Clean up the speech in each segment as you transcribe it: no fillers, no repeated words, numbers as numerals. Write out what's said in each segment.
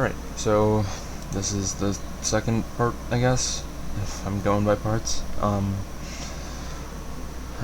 Right, so this is the second part, I guess, if I'm going by parts.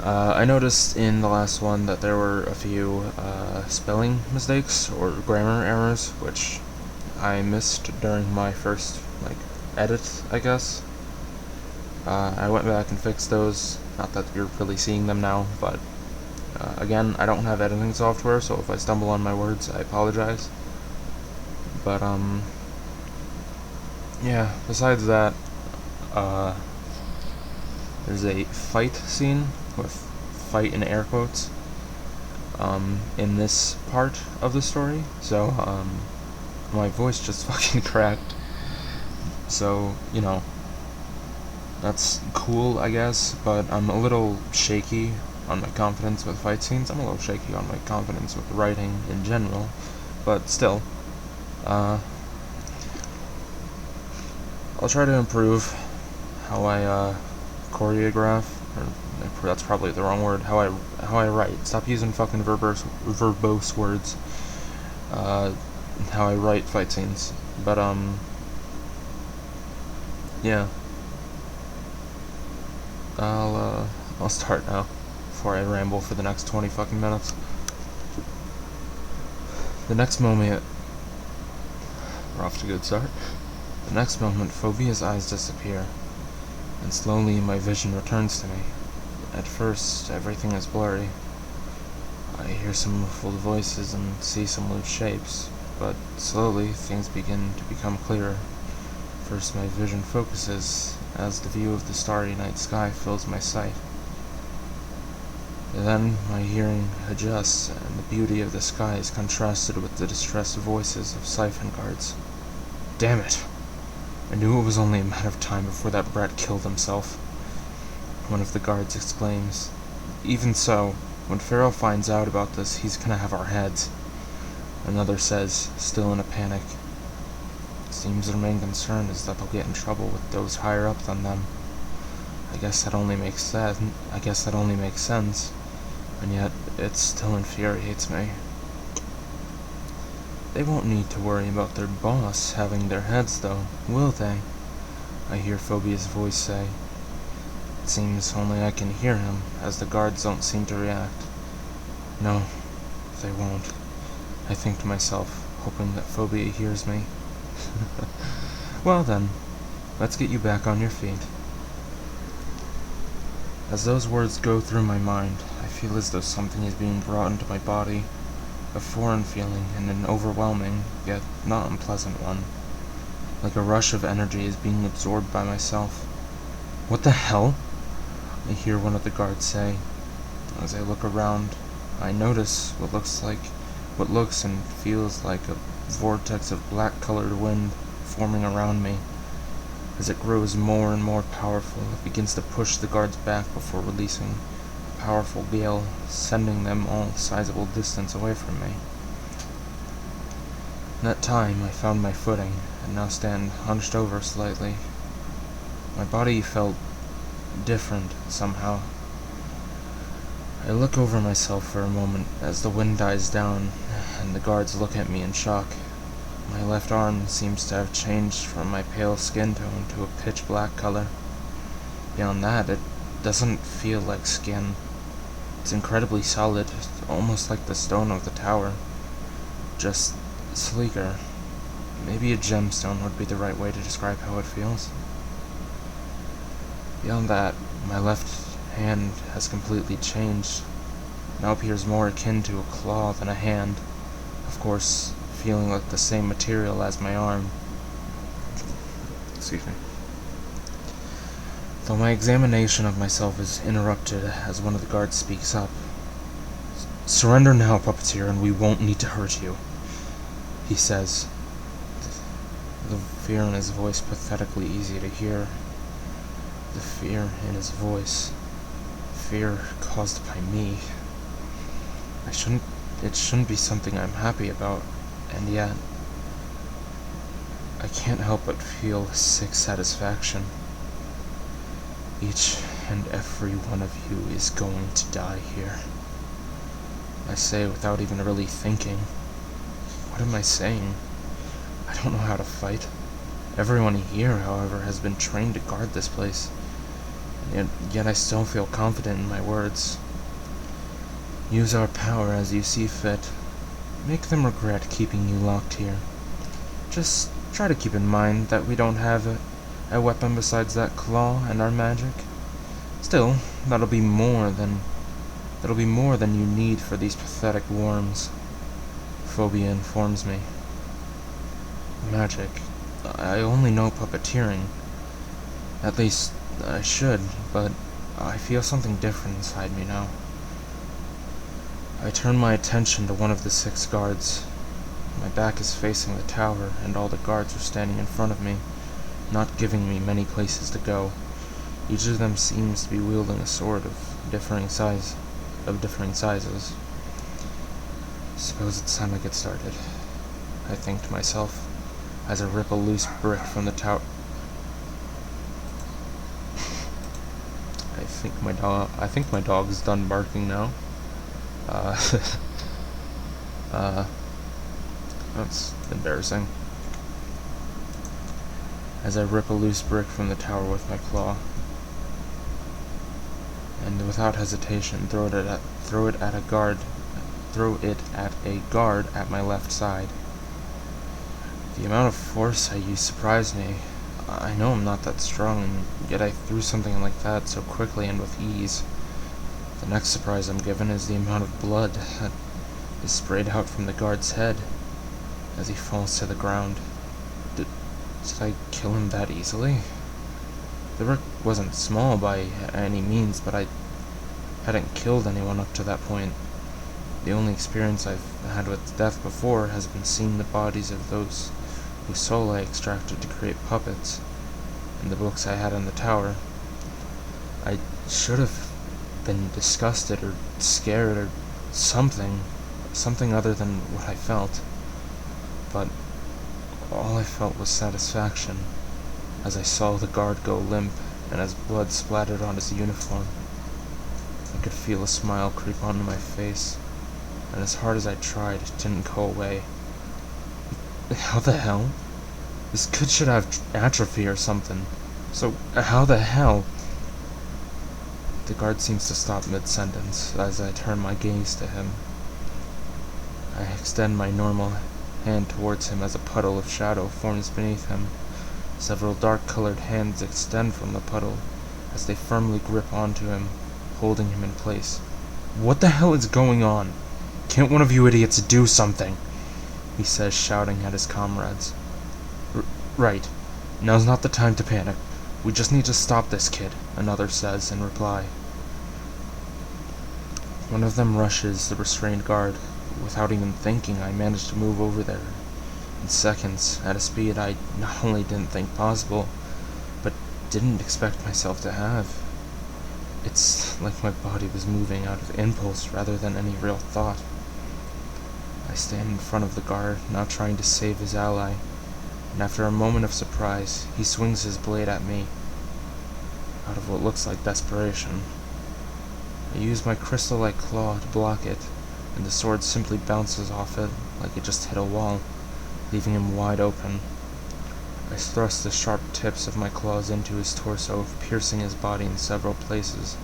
I noticed in the last one that there were a few spelling mistakes or grammar errors, which I missed during my first, edit, I guess. I went back and fixed those. Not that you're really seeing them now, but again, I don't have editing software, so if I stumble on my words, I apologize. But, yeah, besides that, there's a fight scene, with fight in air quotes, in this part of the story, so, my voice just fucking cracked. So, that's cool, I guess, but I'm a little shaky on my confidence with fight scenes. I'm a little shaky on my confidence with writing in general, but still, I'll try to improve how I choreograph, or that's probably the wrong word, how I write. Stop using fucking verbose words. How I write fight scenes. But yeah. I'll start now, before I ramble for the next 20 fucking minutes. The next moment, we're off to a good start. The next moment, Phobia's eyes disappear, and slowly my vision returns to me. At first, everything is blurry. I hear some muffled voices and see some loose shapes, but slowly things begin to become clearer. First my vision focuses as the view of the starry night sky fills my sight. Then my hearing adjusts, and the beauty of the sky is contrasted with the distressed voices of siphon guards. Damn it! I knew it was only a matter of time before that brat killed himself. One of the guards exclaims. Even so, when Pharaoh finds out about this, he's gonna have our heads. Another says, still in a panic. It seems their main concern is that they'll get in trouble with those higher up than them. I guess that only makes sense, and yet it still infuriates me. They won't need to worry about their boss having their heads, though, will they? I hear Phobia's voice say. It seems only I can hear him, as the guards don't seem to react. No, they won't. I think to myself, hoping that Phobia hears me. Well then, let's get you back on your feet. As those words go through my mind, I feel as though something is being brought into my body. A foreign feeling, and an overwhelming, yet not unpleasant one. Like a rush of energy is being absorbed by myself. What the hell? I hear one of the guards say. As I look around, I notice what looks and feels like a vortex of black-colored wind forming around me. As it grows more and more powerful, it begins to push the guards back before releasing a powerful gale, sending them all a sizable distance away from me. In that time, I found my footing, and now stand hunched over slightly. My body felt different, somehow. I look over myself for a moment as the wind dies down, and the guards look at me in shock. My left arm seems to have changed from my pale skin tone to a pitch-black color. Beyond that, it doesn't feel like skin. It's incredibly solid, almost like the stone of the tower. Just sleeker. Maybe a gemstone would be the right way to describe how it feels. Beyond that, my left hand has completely changed. Now appears more akin to a claw than a hand. Of course, feeling like the same material as my arm. Excuse me. Though my examination of myself is interrupted as one of the guards speaks up. Surrender now, puppeteer, and we won't need to hurt you, he says. The fear in his voice pathetically easy to hear. The fear in his voice. Fear caused by me. It shouldn't be something I'm happy about, and yet I can't help but feel a sick satisfaction. Each and every one of you is going to die here. I say without even really thinking. What am I saying? I don't know how to fight. Everyone here, however, has been trained to guard this place, and yet I still feel confident in my words. Use our power as you see fit. Make them regret keeping you locked here. Just try to keep in mind that we don't have a weapon besides that claw and our magic. Still, that'll be more than you need for these pathetic worms, Phobia informs me. Magic. I only know puppeteering. At least, I should, but I feel something different inside me now. I turn my attention to one of the 6 guards. My back is facing the tower, and all the guards are standing in front of me, not giving me many places to go. Each of them seems to be wielding a sword of differing sizes. Suppose it's time I get started, I think to myself, as I rip a loose brick from the tower. I think my dog's done barking now. That's embarrassing. As I rip a loose brick from the tower with my claw, and without hesitation throw it at a guard at my left side. The amount of force I use surprised me. I know I'm not that strong, and yet I threw something like that so quickly and with ease. The next surprise I'm given is the amount of blood that is sprayed out from the guard's head as he falls to the ground. Did I kill him that easily? The brick wasn't small by any means, but I hadn't killed anyone up to that point. The only experience I've had with death before has been seeing the bodies of those whose soul I extracted to create puppets in the books I had in the tower. I should have been disgusted or scared or something other than what I felt, but all I felt was satisfaction as I saw the guard go limp and as blood splattered on his uniform. I could feel a smile creep onto my face, and as hard as I tried, it didn't go away. How the hell? This kid should have atrophy or something. So, how the hell? The guard seems to stop mid-sentence as I turn my gaze to him. I extend my normal hand towards him as a puddle of shadow forms beneath him. Several dark-colored hands extend from the puddle as they firmly grip onto him, holding him in place. What the hell is going on? Can't one of you idiots do something? He says, shouting at his comrades. Right. Now's not the time to panic. We just need to stop this kid, another says in reply. One of them rushes the restrained guard. Without even thinking, I manage to move over there in seconds, at a speed I not only didn't think possible, but didn't expect myself to have. It's like my body was moving out of impulse rather than any real thought. I stand in front of the guard, now trying to save his ally, and after a moment of surprise, he swings his blade at me, out of what looks like desperation. I use my crystal-like claw to block it, and the sword simply bounces off it like it just hit a wall, leaving him wide open. I thrust the sharp tips of my claws into his torso, piercing his body in several places,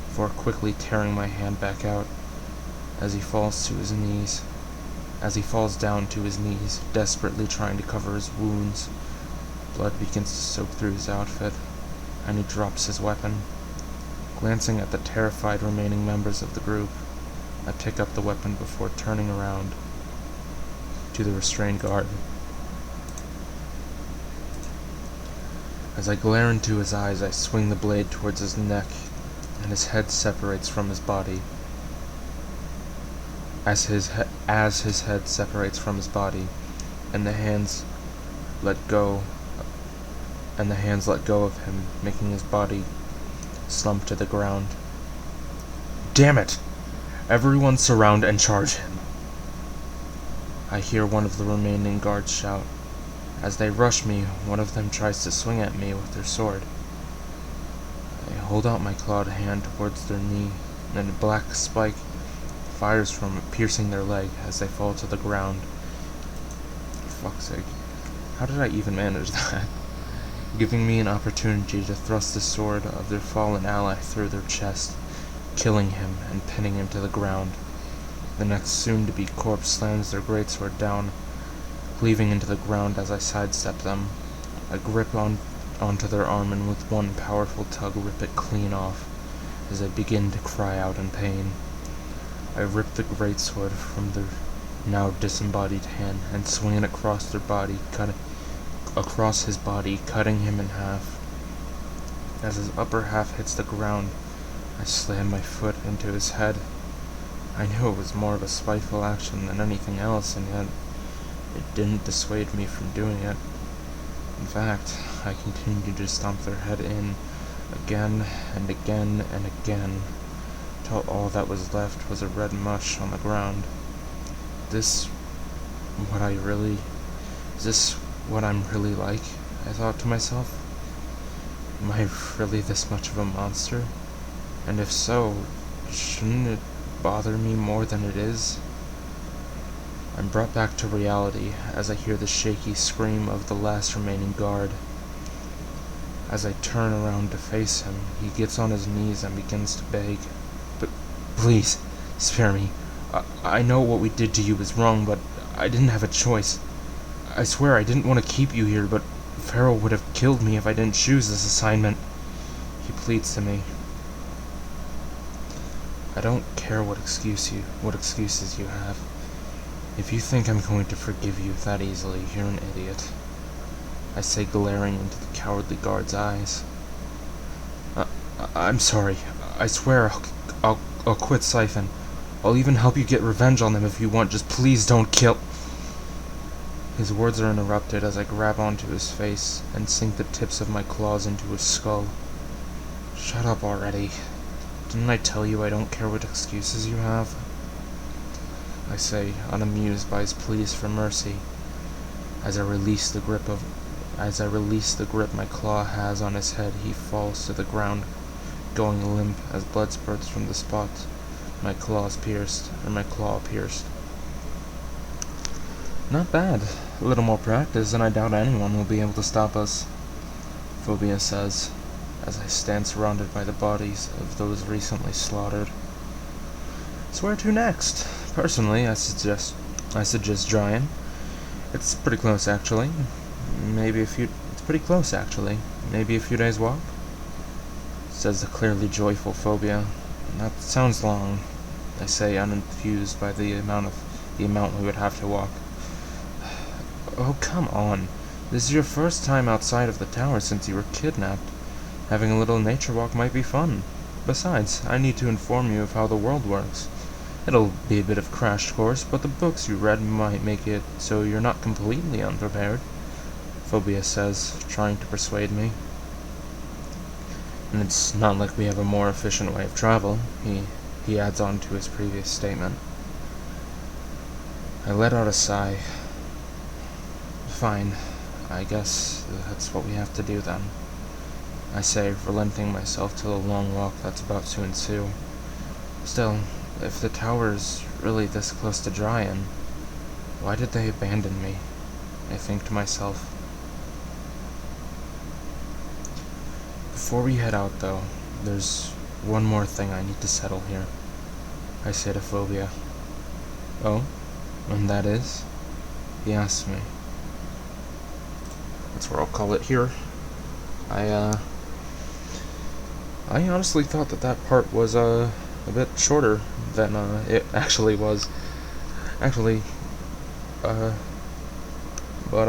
before quickly tearing my hand back out. As he falls down to his knees, desperately trying to cover his wounds, blood begins to soak through his outfit, and he drops his weapon. Glancing at the terrified remaining members of the group, I pick up the weapon before turning around to the restrained guard. As I glare into his eyes, I swing the blade towards his neck, and his head separates from his body. As his head separates from his body, and the hands let go of him, making his body slump to the ground. Damn it! Everyone surround and charge him! I hear one of the remaining guards shout. As they rush me, one of them tries to swing at me with their sword. I hold out my clawed hand towards their knee, and a black spike fires from it, piercing their leg as they fall to the ground. For fuck's sake. How did I even manage that? Giving me an opportunity to thrust the sword of their fallen ally through their chest, killing him and pinning him to the ground. The next soon-to-be corpse slams their greatsword down, cleaving into the ground as I sidestep them. I grip onto their arm and with one powerful tug rip it clean off, as I begin to cry out in pain. I rip the greatsword from their now disembodied hand and swing it across his body, cutting him in half. As his upper half hits the ground, I slam my foot into his head. I knew it was more of a spiteful action than anything else, and yet it didn't dissuade me from doing it. In fact, I continued to stomp their head in, again and again and again, till all that was left was a red mush on the ground. Is this what I'm really like? I thought to myself. Am I really this much of a monster? And if so, shouldn't it bother me more than it is? I'm brought back to reality as I hear the shaky scream of the last remaining guard. As I turn around to face him, he gets on his knees and begins to beg. But please, spare me. I know what we did to you was wrong, but I didn't have a choice. I swear I didn't want to keep you here, but Pharaoh would have killed me if I didn't choose this assignment. He pleads to me. I don't care what excuses you have. If you think I'm going to forgive you that easily, you're an idiot. I say, glaring into the cowardly guard's eyes. I'm sorry. I swear I'll quit Siphon. I'll even help you get revenge on them if you want. Just please don't kill... His words are interrupted as I grab onto his face and sink the tips of my claws into his skull. Shut up already. Didn't I tell you I don't care what excuses you have? I say, unamused by his pleas for mercy. As I release the grip my claw has on his head, he falls to the ground, going limp as blood spurts from the spot my claw pierced. Not bad. A little more practice, and I doubt anyone will be able to stop us, Phobia says, as I stand surrounded by the bodies of those recently slaughtered. So where to next? Personally, I suggest Giant. It's pretty close, actually. It's pretty close, actually. Maybe a few days' walk? Says the clearly joyful Phobia. That sounds long, I say, unenthused by the amount we would have to walk. Oh, come on. This is your first time outside of the tower since you were kidnapped. Having a little nature walk might be fun. Besides, I need to inform you of how the world works. It'll be a bit of crash course, but the books you read might make it so you're not completely unprepared, Phobia says, trying to persuade me. And it's not like we have a more efficient way of travel, he adds on to his previous statement. I let out a sigh. Fine, I guess that's what we have to do then, I say, relenting myself to the long walk that's about to ensue. Still, if the tower is really this close to Dryan, why did they abandon me? I think to myself. Before we head out, though, there's one more thing I need to settle here, I say to Phobia. Oh? And that is? He asks me. That's where I'll call it here. I honestly thought that part was a bit shorter than it actually was. But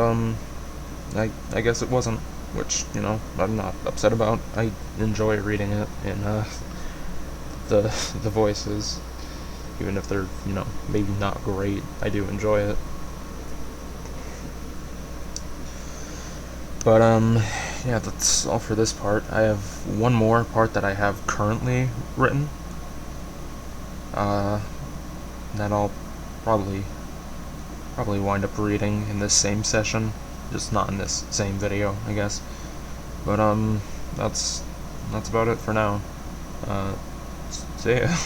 I guess it wasn't, which, I'm not upset about. I enjoy reading it in the voices, even if they're, maybe not great. I do enjoy it. But, yeah, that's all for this part. I have one more part that I have currently written, that I'll probably wind up reading in this same session, just not in this same video, I guess. But, that's about it for now. See ya.